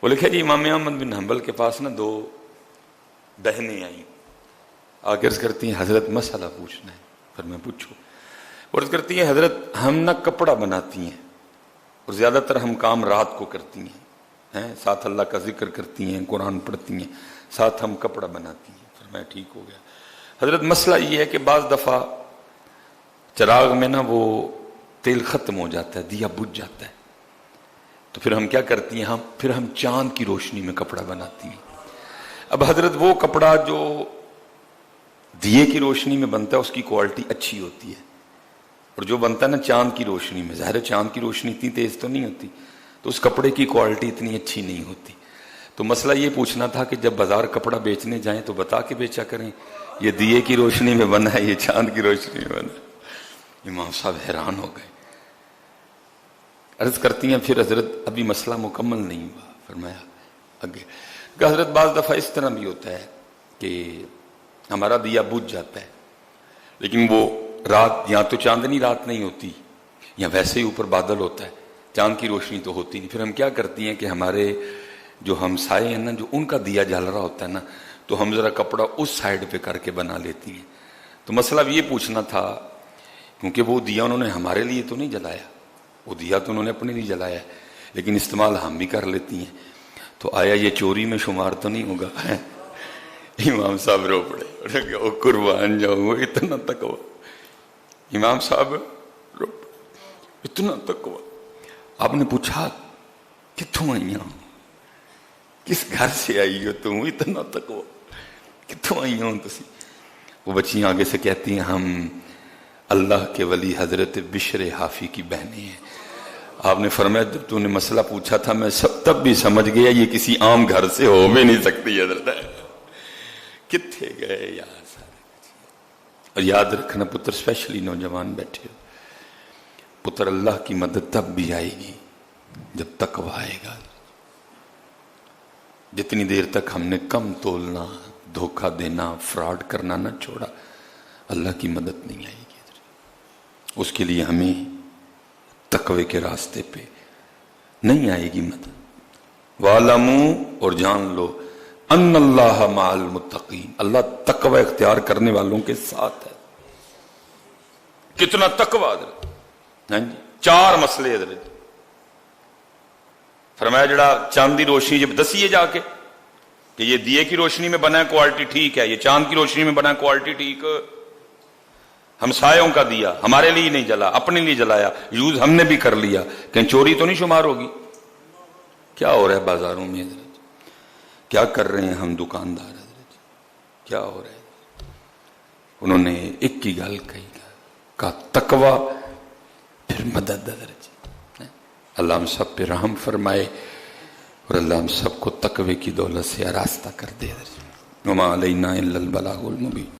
وہ لکھے جی امام احمد بن حنبل کے پاس نا دو بہنیں آئیں، آ عرض کرتی ہیں حضرت مسئلہ پوچھنا ہے۔ پھر میں پوچھو، عرض کرتی ہیں حضرت ہم نا کپڑا بناتی ہیں اور زیادہ تر ہم کام رات کو کرتی ہیں، ساتھ اللہ کا ذکر کرتی ہیں، قرآن پڑھتی ہیں، ساتھ ہم کپڑا بناتی ہیں۔ پھر میں ٹھیک ہو گیا۔ حضرت مسئلہ یہ ہے کہ بعض دفعہ چراغ میں نا وہ تیل ختم ہو جاتا ہے، دیا بجھ جاتا ہے، تو پھر ہم کیا کرتی ہیں، پھر ہم چاند کی روشنی میں کپڑا بناتی ہیں۔ اب حضرت وہ کپڑا جو دیے کی روشنی میں بنتا ہے اس کی کوالٹی اچھی ہوتی ہے، اور جو بنتا ہے نا چاند کی روشنی میں، ظاہر ہے چاند کی روشنی اتنی تیز تو نہیں ہوتی، تو اس کپڑے کی کوالٹی اتنی اچھی نہیں ہوتی۔ تو مسئلہ یہ پوچھنا تھا کہ جب بازار کپڑا بیچنے جائیں تو بتا کے بیچا کریں، یہ دیے کی روشنی میں بنا ہے، یہ چاند کی روشنی میں بنا ہے۔ امام صاحب حیران ہو گئے۔ عرض کرتی ہیں پھر حضرت ابھی مسئلہ مکمل نہیں ہوا۔ فرمایا آگے کہ حضرت بعض دفعہ اس طرح بھی ہوتا ہے کہ ہمارا دیا بجھ جاتا ہے، لیکن وہ رات یا تو چاندنی رات نہیں ہوتی یا ویسے ہی اوپر بادل ہوتا ہے، چاند کی روشنی تو ہوتی نہیں۔ پھر ہم کیا کرتی ہیں کہ ہمارے جو ہمسائے ہیں نا، جو ان کا دیا جل رہا ہوتا ہے نا، تو ہم ذرا کپڑا اس سائڈ پہ کر کے بنا لیتی ہیں۔ تو مسئلہ یہ پوچھنا تھا، کیونکہ وہ دیا انہوں نے ہمارے لیے تو نہیں جلایا، وہ دیا تو انہوں نے اپنے لیے جلایا ہے، لیکن استعمال ہم بھی کر لیتی ہیں، تو آیا یہ چوری میں شمار تو نہیں ہوگا؟ امام صاحب رو پڑے، او قربان جاؤں، اتنا تقویٰ۔ امام صاحب رو پڑے، اتنا تقویٰ۔ آپ نے پوچھا کتوں آئی ہوں، کس گھر سے آئی ہو تم، اتنا تقویٰ، کتوں آئی ہوں تسی؟ وہ بچیاں آگے سے کہتی ہیں ہم اللہ کے ولی حضرت بشر حافی کی بہنیں ہیں۔ آپ نے فرمایا جب تو نے مسئلہ پوچھا تھا میں تب بھی سمجھ گیا یہ کسی عام گھر سے ہو بھی نہیں سکتی حضرت۔ کتنے گئے یار سارے۔ اور یاد رکھنا پتر، اسپیشلی نوجوان بیٹھے ہو، پتر اللہ کی مدد تب بھی آئے گی جب تقویٰ آئے گا۔ جتنی دیر تک ہم نے کم تولنا، دھوکہ دینا، فراڈ کرنا نہ چھوڑا، اللہ کی مدد نہیں آئے گی۔ اس کے لیے ہمیں تقوی کے راستے پہ نہیں آئے گی مدد۔ وَعْلَمُوا، اور جان لو، ان اللہ مع المتقین، اللہ تقوی اختیار کرنے والوں کے ساتھ ہے۔ کتنا تقوی حضرت، چار مسئلے حضرت فرمایا جڑا چاندی روشنی جب دسیے جا کے کہ یہ دیے کی روشنی میں بنا ہے کوالٹی ٹھیک ہے، یہ چاند کی روشنی میں بنا ہے کوالٹی ٹھیک، ہمسایوں کا دیا ہمارے لیے نہیں جلا، اپنے لیے جلایا، یوز ہم نے بھی کر لیا، کہیں چوری تو نہیں شمار ہوگی؟ کیا ہو رہا ہے بازاروں میں حضرت؟ کیا کر رہے ہیں ہم دکاندار حضرت؟ کیا ہو رہا ہے؟ انہوں نے ایک ہی گل کہا تقوی پھر مدد حضرت۔ اللہ ہم سب پہ رحم فرمائے اور اللہ ہم سب کو تقوی کی دولت سے آراستہ کر دے حضرت۔ وما علینا الا البلاغ المبین۔